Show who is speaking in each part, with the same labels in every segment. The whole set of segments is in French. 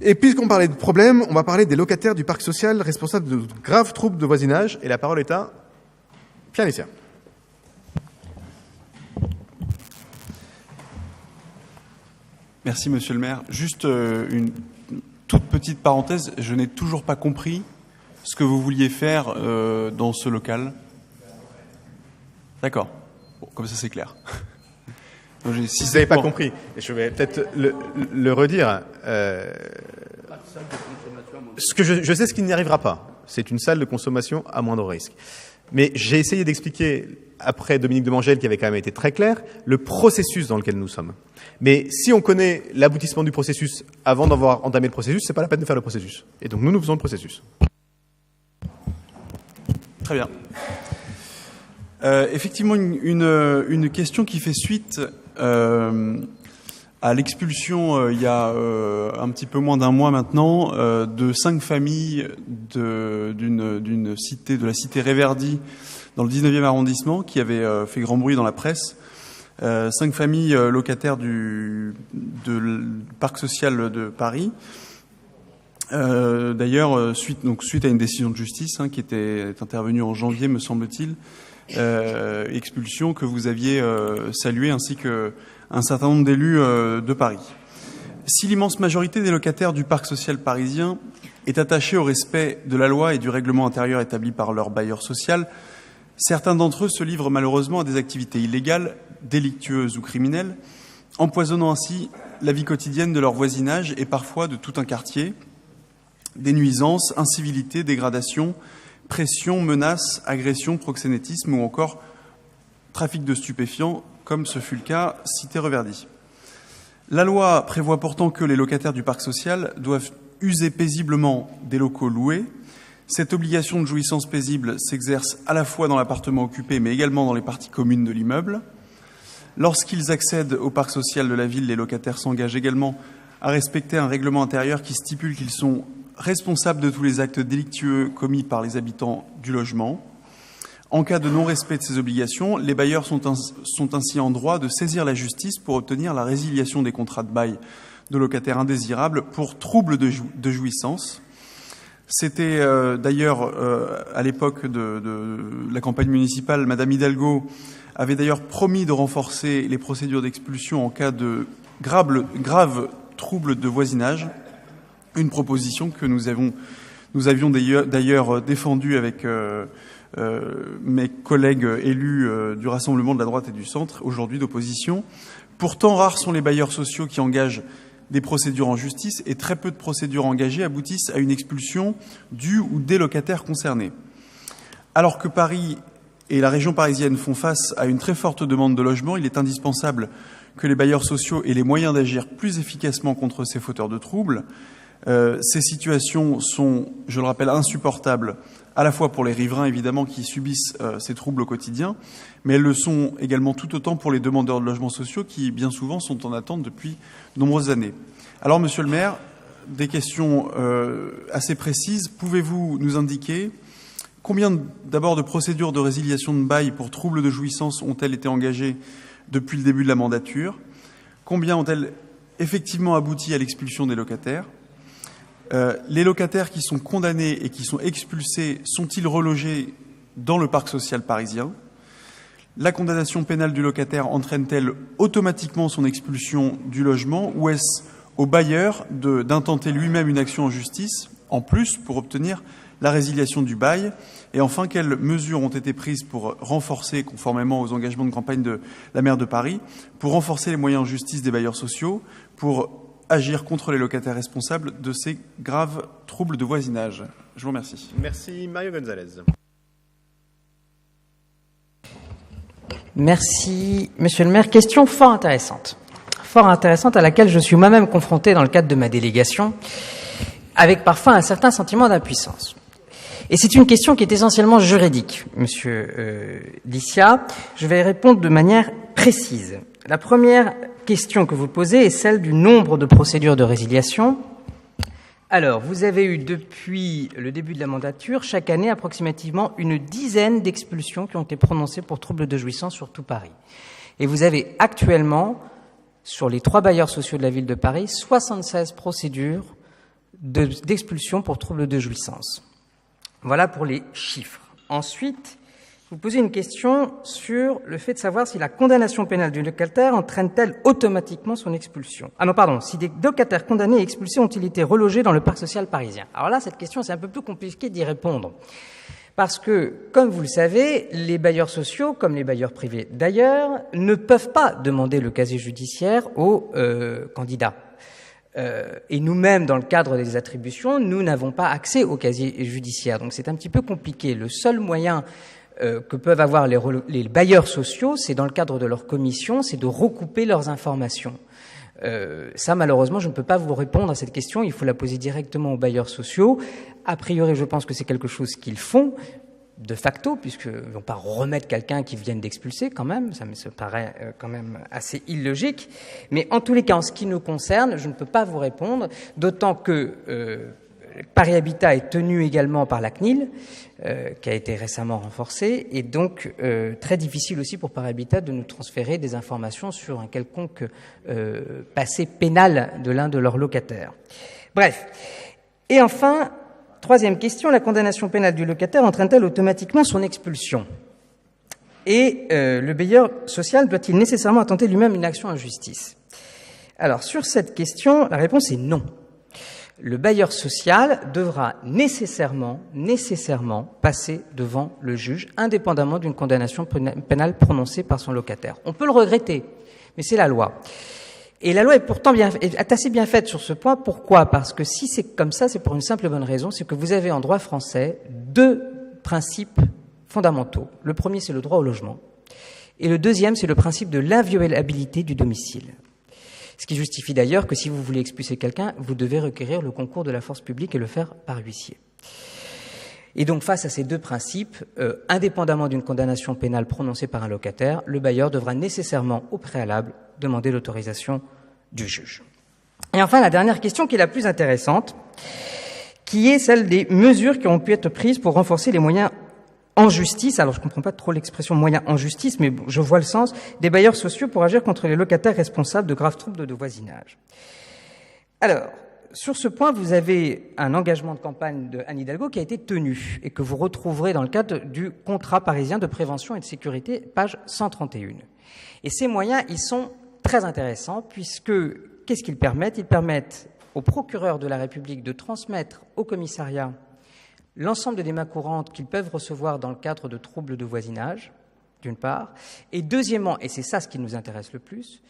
Speaker 1: Et puisqu'on parlait de problèmes, on va parler des locataires du parc social responsables de graves troubles de voisinage. Et la parole est à Pierre Lissière.
Speaker 2: Merci, monsieur le maire. Juste une toute petite parenthèse. Je n'ai toujours pas compris ce que vous vouliez faire dans ce local. D'accord. Bon, comme ça, c'est clair. Donc,
Speaker 1: si vous n'avez pas compris, je vais peut-être le redire. Ce que je sais ce qui n'y arrivera pas. C'est une salle de consommation à moindre risque. Mais j'ai essayé d'expliquer, après Dominique de Mangel, qui avait quand même été très clair, le processus dans lequel nous sommes. Mais si on connaît l'aboutissement du processus avant d'avoir entamé le processus, c'est pas la peine de faire le processus. Et donc nous faisons le processus.
Speaker 2: Très bien. Effectivement, une question qui fait suite à l'expulsion il y a un petit peu moins d'un mois maintenant de 5 familles d'une cité, de la cité Réverdy dans le 19e arrondissement, qui avait fait grand bruit dans la presse. 5 familles locataires du parc social de Paris. D'ailleurs, suite à une décision de justice qui était intervenue en janvier, me semble-t-il, expulsion que vous aviez saluée, ainsi que un certain nombre d'élus de Paris. Si l'immense majorité des locataires du parc social parisien est attachée au respect de la loi et du règlement intérieur établi par leur bailleur social, certains d'entre eux se livrent malheureusement à des activités illégales, délictueuses ou criminelles, empoisonnant ainsi la vie quotidienne de leur voisinage et parfois de tout un quartier. Des nuisances, incivilités, dégradations, pressions, menaces, agressions, proxénétisme ou encore trafic de stupéfiants, comme ce fut le cas cité Réverdy. La loi prévoit pourtant que les locataires du parc social doivent user paisiblement des locaux loués. Cette obligation de jouissance paisible s'exerce à la fois dans l'appartement occupé, mais également dans les parties communes de l'immeuble. Lorsqu'ils accèdent au parc social de la ville, les locataires s'engagent également à respecter un règlement intérieur qui stipule qu'ils sont responsables de tous les actes délictueux commis par les habitants du logement. En cas de non-respect de ces obligations, les bailleurs sont ainsi en droit de saisir la justice pour obtenir la résiliation des contrats de bail de locataires indésirables pour troubles de jouissance. C'était d'ailleurs à l'époque de la campagne municipale, Madame Hidalgo avait d'ailleurs promis de renforcer les procédures d'expulsion en cas de graves troubles de voisinage, une proposition que nous avions d'ailleurs défendue avec mes collègues élus du Rassemblement de la droite et du centre, aujourd'hui d'opposition. Pourtant, rares sont les bailleurs sociaux qui engagent des procédures en justice et très peu de procédures engagées aboutissent à une expulsion du ou des locataires concernés. Alors que Paris et la région parisienne font face à une très forte demande de logement, il est indispensable que les bailleurs sociaux aient les moyens d'agir plus efficacement contre ces fauteurs de troubles. Ces situations sont, je le rappelle, insupportables à la fois pour les riverains, évidemment, qui subissent ces troubles au quotidien, mais elles le sont également tout autant pour les demandeurs de logements sociaux qui, bien souvent, sont en attente depuis de nombreuses années. Alors, monsieur le maire, des questions assez précises. Pouvez-vous nous indiquer combien, d'abord, de procédures de résiliation de bail pour troubles de jouissance ont-elles été engagées depuis le début de la mandature? Combien ont-elles effectivement abouti à l'expulsion des locataires? Les locataires qui sont condamnés et qui sont expulsés sont-ils relogés dans le parc social parisien? La condamnation pénale du locataire entraîne-t-elle automatiquement son expulsion du logement, ou est-ce au bailleur d'intenter lui-même une action en justice, en plus, pour obtenir la résiliation du bail? Et enfin, quelles mesures ont été prises pour renforcer, conformément aux engagements de campagne de la maire de Paris, pour renforcer les moyens en justice des bailleurs sociaux, pour agir contre les locataires responsables de ces graves troubles de voisinage? Je vous remercie.
Speaker 1: Merci. Mario Gonzalez.
Speaker 3: Merci, monsieur le maire. Question fort intéressante à laquelle je suis moi-même confronté dans le cadre de ma délégation, avec parfois un certain sentiment d'impuissance. Et c'est une question qui est essentiellement juridique, monsieur Lissière. Je vais répondre de manière précise. La première question que vous posez est celle du nombre de procédures de résiliation. Alors, vous avez eu depuis le début de la mandature, chaque année, approximativement une dizaine d'expulsions qui ont été prononcées pour troubles de jouissance sur tout Paris. Et vous avez actuellement, sur les 3 bailleurs sociaux de la ville de Paris, 76 procédures d'expulsion pour trouble de jouissance. Voilà pour les chiffres. Ensuite, vous posez une question sur le fait de savoir si la condamnation pénale du locataire entraîne-t-elle automatiquement son expulsion. Ah non, pardon, si des locataires condamnés et expulsés ont-ils été relogés dans le parc social parisien. Alors là, cette question, c'est un peu plus compliqué d'y répondre. Parce que, comme vous le savez, les bailleurs sociaux, comme les bailleurs privés d'ailleurs, ne peuvent pas demander le casier judiciaire aux candidats. Et nous-mêmes, dans le cadre des attributions, nous n'avons pas accès au casier judiciaire. Donc c'est un petit peu compliqué. Le seul moyen que peuvent avoir les bailleurs sociaux, c'est dans le cadre de leur commission, c'est de recouper leurs informations. Ça, malheureusement, je ne peux pas vous répondre à cette question. Il faut la poser directement aux bailleurs sociaux. A priori, je pense que c'est quelque chose qu'ils font de facto, puisqu'ils ne vont pas remettre quelqu'un qui vienne d'expulser quand même. Ça me paraît quand même assez illogique. Mais en tous les cas, en ce qui nous concerne, je ne peux pas vous répondre, d'autant que Paris Habitat est tenu également par la CNIL, qui a été récemment renforcée, et donc très difficile aussi pour Paris Habitat de nous transférer des informations sur un quelconque passé pénal de l'un de leurs locataires. Bref. Et enfin, troisième question, la condamnation pénale du locataire entraîne-t-elle automatiquement son expulsion? Et le bailleur social doit-il nécessairement intenter lui-même une action en justice? Alors, sur cette question, la réponse est non. Le bailleur social devra nécessairement passer devant le juge, indépendamment d'une condamnation pénale prononcée par son locataire. On peut le regretter, mais c'est la loi. Et la loi est pourtant est assez bien faite sur ce point. Pourquoi? Parce que si c'est comme ça, c'est pour une simple et bonne raison, c'est que vous avez en droit français deux principes fondamentaux. Le premier, c'est le droit au logement. Et le deuxième, c'est le principe de l'inviolabilité du domicile. Ce qui justifie d'ailleurs que si vous voulez expulser quelqu'un, vous devez requérir le concours de la force publique et le faire par huissier. Et donc, face à ces deux principes, indépendamment d'une condamnation pénale prononcée par un locataire, le bailleur devra nécessairement, au préalable, demander l'autorisation du juge. Et enfin, la dernière question qui est la plus intéressante, qui est celle des mesures qui ont pu être prises pour renforcer les moyens en justice, alors je ne comprends pas trop l'expression moyen en justice, mais je vois le sens, des bailleurs sociaux pour agir contre les locataires responsables de graves troubles de voisinage. Alors, sur ce point, vous avez un engagement de campagne de Anne Hidalgo qui a été tenu et que vous retrouverez dans le cadre du contrat parisien de prévention et de sécurité, page 131. Et ces moyens, ils sont très intéressants puisque, qu'est-ce qu'ils permettent? Ils permettent au procureur de la République de transmettre au commissariat l'ensemble des mains courantes qu'ils peuvent recevoir dans le cadre de troubles de voisinage, d'une part, et deuxièmement, et c'est ça ce qui nous intéresse le plus,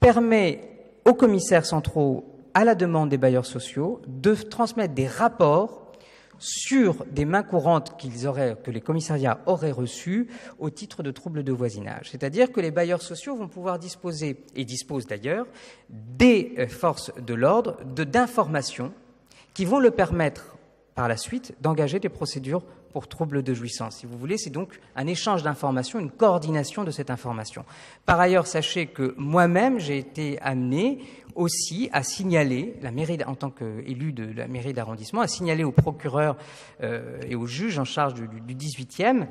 Speaker 3: permet aux commissaires centraux, à la demande des bailleurs sociaux, de transmettre des rapports sur des mains courantes que les commissariats auraient reçues au titre de troubles de voisinage. C'est-à-dire que les bailleurs sociaux vont pouvoir disposer, et disposent d'ailleurs, des forces de l'ordre d'informations qui vont le permettre par la suite d'engager des procédures pour troubles de jouissance. Si vous voulez, c'est donc un échange d'informations, une coordination de cette information. Par ailleurs, sachez que moi-même, j'ai été amené aussi à signaler, en tant qu'élu de la mairie d'arrondissement, à signaler au procureur et au juge en charge du 18e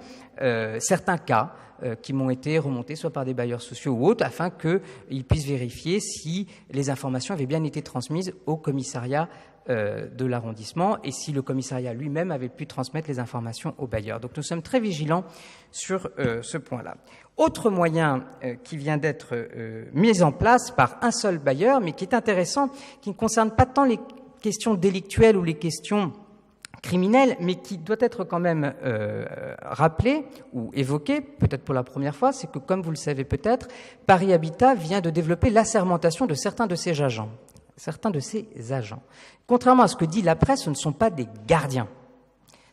Speaker 3: certains cas qui m'ont été remontés soit par des bailleurs sociaux ou autres, afin qu'ils puissent vérifier si les informations avaient bien été transmises au commissariat de l'arrondissement et si le commissariat lui-même avait pu transmettre les informations aux bailleurs. Donc nous sommes très vigilants sur ce point-là. Autre moyen qui vient d'être mis en place par un seul bailleur, mais qui est intéressant, qui ne concerne pas tant les questions délictuelles ou les questions criminelles, mais qui doit être quand même rappelé ou évoqué, peut-être pour la première fois, c'est que, comme vous le savez peut-être, Paris Habitat vient de développer l'assermentation de certains de ses agents. Contrairement à ce que dit la presse, ce ne sont pas des gardiens.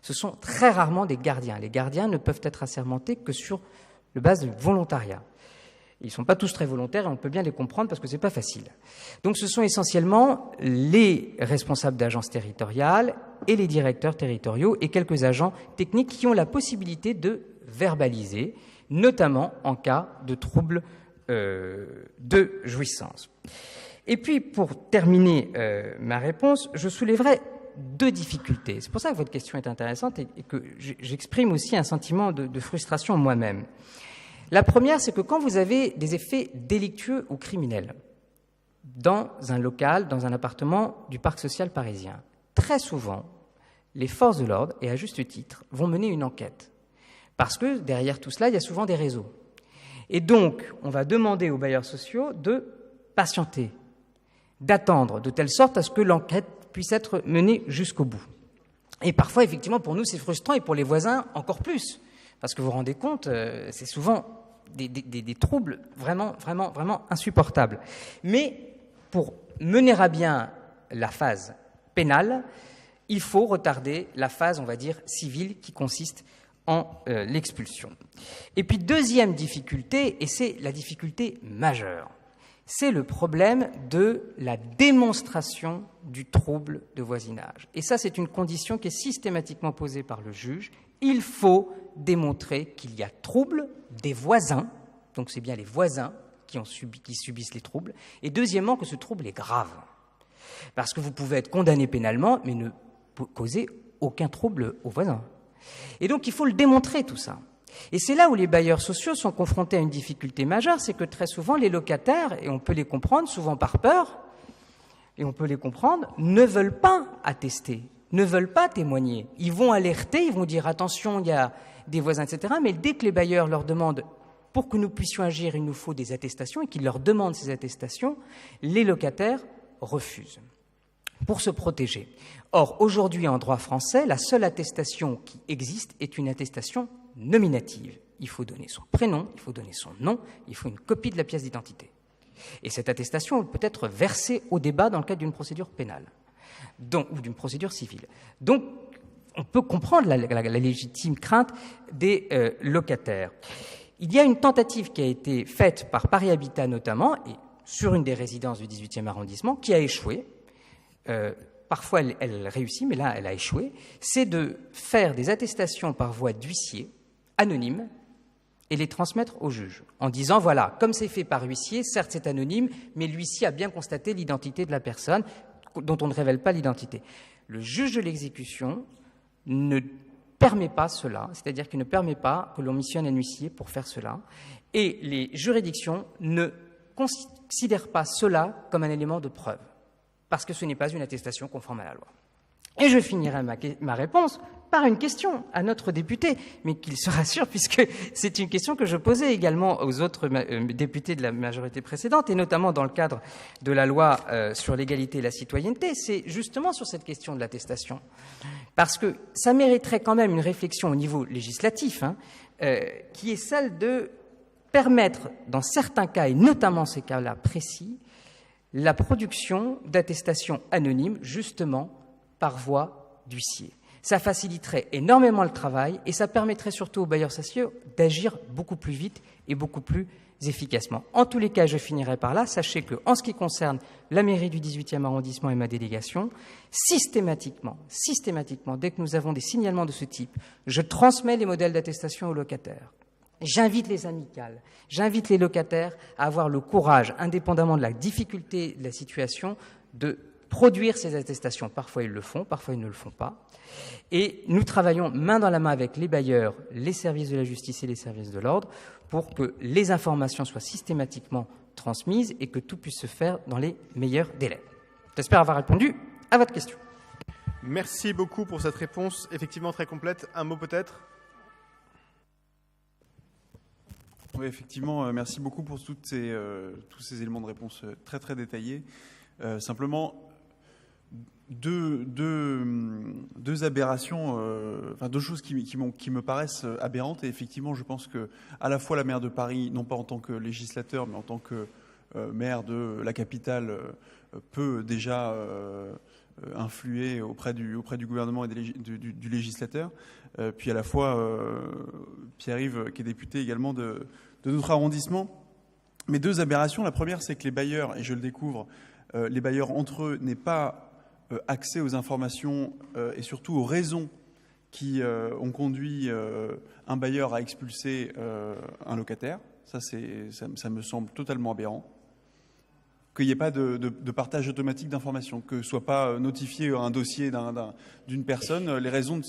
Speaker 3: Ce sont très rarement des gardiens. Les gardiens ne peuvent être assermentés que sur le base de volontariat. Ils ne sont pas tous très volontaires et on peut bien les comprendre parce que c'est pas facile. Donc ce sont essentiellement les responsables d'agences territoriales et les directeurs territoriaux et quelques agents techniques qui ont la possibilité de verbaliser, notamment en cas de troubles de jouissance. Et puis, pour terminer ma réponse, je soulèverai deux difficultés. C'est pour ça que votre question est intéressante et que j'exprime aussi un sentiment de frustration moi-même. La première, c'est que quand vous avez des effets délictueux ou criminels dans un local, dans un appartement du parc social parisien, très souvent, les forces de l'ordre, et à juste titre, vont mener une enquête. Parce que derrière tout cela, il y a souvent des réseaux. Et donc, on va demander aux bailleurs sociaux de patienter, d'attendre, de telle sorte à ce que l'enquête puisse être menée jusqu'au bout. Et parfois, effectivement, pour nous, c'est frustrant, et pour les voisins, encore plus. Parce que vous vous rendez compte, c'est souvent des troubles vraiment insupportables. Mais pour mener à bien la phase pénale, il faut retarder la phase, on va dire, civile, qui consiste en l'expulsion. Et puis, deuxième difficulté, et c'est la difficulté majeure, c'est le problème de la démonstration du trouble de voisinage. Et ça, c'est une condition qui est systématiquement posée par le juge. Il faut démontrer qu'il y a trouble des voisins, donc c'est bien les voisins qui subissent les troubles, et deuxièmement, que ce trouble est grave. Parce que vous pouvez être condamné pénalement, mais ne causer aucun trouble aux voisins. Et donc, il faut le démontrer, tout ça. Et c'est là où les bailleurs sociaux sont confrontés à une difficulté majeure, c'est que très souvent, les locataires, et on peut les comprendre, souvent par peur, et on peut les comprendre, ne veulent pas attester, ne veulent pas témoigner. Ils vont alerter, ils vont dire « attention, il y a des voisins, etc. » Mais dès que les bailleurs leur demandent « pour que nous puissions agir, il nous faut des attestations » et qu'ils leur demandent ces attestations, les locataires refusent pour se protéger. Or, aujourd'hui, en droit français, la seule attestation qui existe est une attestation nominative. Il faut donner son prénom, il faut donner son nom, il faut une copie de la pièce d'identité. Et cette attestation peut être versée au débat dans le cadre d'une procédure pénale ou d'une procédure civile. Donc, on peut comprendre la légitime crainte des locataires. Il y a une tentative qui a été faite par Paris Habitat notamment, et sur une des résidences du 18e arrondissement, qui a échoué. Parfois, elle réussit, mais là, elle a échoué. C'est de faire des attestations par voie d'huissier, anonymes, et les transmettre au juge, en disant, voilà, comme c'est fait par huissier, certes c'est anonyme, mais l'huissier a bien constaté l'identité de la personne, dont on ne révèle pas l'identité. Le juge de l'exécution ne permet pas cela, c'est-à-dire qu'il ne permet pas que l'on missionne un huissier pour faire cela, et les juridictions ne considèrent pas cela comme un élément de preuve, parce que ce n'est pas une attestation conforme à la loi. Et je finirai ma réponse par une question à notre député, mais qu'il se rassure, puisque c'est une question que je posais également aux autres députés de la majorité précédente, et notamment dans le cadre de la loi sur l'égalité et la citoyenneté, c'est justement sur cette question de l'attestation. Parce que ça mériterait quand même une réflexion au niveau législatif, qui est celle de permettre, dans certains cas, et notamment ces cas-là précis, la production d'attestations anonymes, justement, par voie d'huissier. Ça faciliterait énormément le travail et ça permettrait surtout aux bailleurs sociaux d'agir beaucoup plus vite et beaucoup plus efficacement. En tous les cas, je finirai par là. Sachez qu'en ce qui concerne la mairie du 18e arrondissement et ma délégation, systématiquement, dès que nous avons des signalements de ce type, je transmets les modèles d'attestation aux locataires. J'invite les amicales, j'invite les locataires à avoir le courage, indépendamment de la difficulté de la situation, de produire ces attestations. Parfois ils le font, parfois ils ne le font pas. Et nous travaillons main dans la main avec les bailleurs, les services de la justice et les services de l'ordre pour que les informations soient systématiquement transmises et que tout puisse se faire dans les meilleurs délais. J'espère avoir répondu à votre question.
Speaker 1: Merci beaucoup pour cette réponse, effectivement très complète. Un mot peut-être ?
Speaker 2: Oui, effectivement, merci beaucoup pour tous ces éléments de réponse très très détaillés. Simplement, deux aberrations, deux choses qui me paraissent aberrantes. Et effectivement, je pense que à la fois la maire de Paris, non pas en tant que législateur, mais en tant que maire de la capitale, peut déjà influer auprès du gouvernement et du législateur. Puis à la fois Pierre-Yves, qui est député également de notre arrondissement. Mais deux aberrations. La première, c'est que les bailleurs, et je le découvre, les bailleurs entre eux n'aient pas accès aux informations et surtout aux raisons qui ont conduit un bailleur à expulser un locataire. Ça me semble totalement aberrant. Qu'il n'y ait pas de partage automatique d'informations, que ne soit pas notifié un dossier d'une personne, les raisons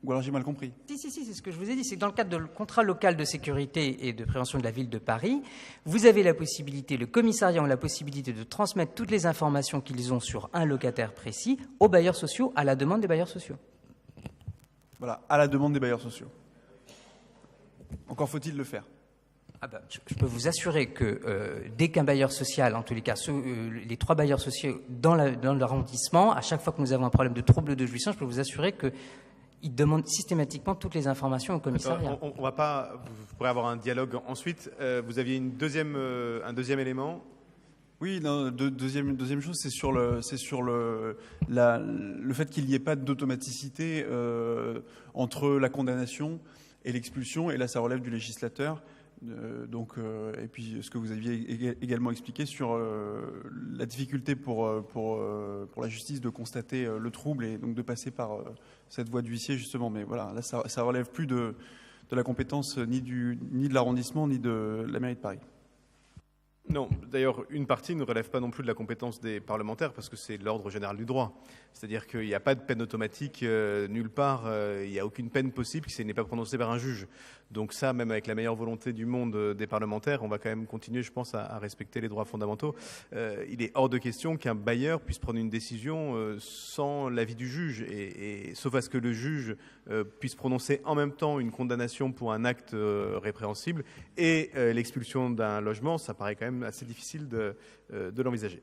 Speaker 2: Ou alors j'ai mal compris.
Speaker 3: Si, c'est ce que je vous ai dit. C'est que dans le cadre de contrat local de sécurité et de prévention de la ville de Paris, vous avez la possibilité, le commissariat a la possibilité de transmettre toutes les informations qu'ils ont sur un locataire précis aux bailleurs sociaux, à la demande des bailleurs sociaux.
Speaker 2: Voilà, à la demande des bailleurs sociaux. Encore faut-il le faire.
Speaker 3: Je peux vous assurer que dès qu'un bailleur social, en tous les cas, les 3 bailleurs sociaux dans l'arrondissement, à chaque fois que nous avons un problème de trouble de jouissance, je peux vous assurer que ils demandent systématiquement toutes les informations au commissariat.
Speaker 1: On va pas. Vous pourrez avoir un dialogue ensuite. Vous aviez un deuxième élément.
Speaker 2: Oui, non, deuxième chose, c'est sur le fait qu'il n'y ait pas d'automaticité entre la condamnation et l'expulsion. Et là, ça relève du législateur. Et puis ce que vous aviez également expliqué sur la difficulté pour la justice de constater le trouble et donc de passer par cette voie d'huissier justement. Mais voilà, là ça relève plus de la compétence ni de l'arrondissement ni de la mairie de Paris.
Speaker 1: Non, d'ailleurs, une partie ne relève pas non plus de la compétence des parlementaires parce que c'est l'ordre général du droit. C'est-à-dire qu'il n'y a pas de peine automatique nulle part, il n'y a aucune peine possible qui n'est pas prononcée par un juge. Donc ça, même avec la meilleure volonté du monde des parlementaires, on va quand même continuer, je pense, à respecter les droits fondamentaux. Il est hors de question qu'un bailleur puisse prendre une décision sans l'avis du juge, et sauf à ce que le juge puisse prononcer en même temps une condamnation pour un acte répréhensible et l'expulsion d'un logement, ça paraît quand même assez difficile de l'envisager.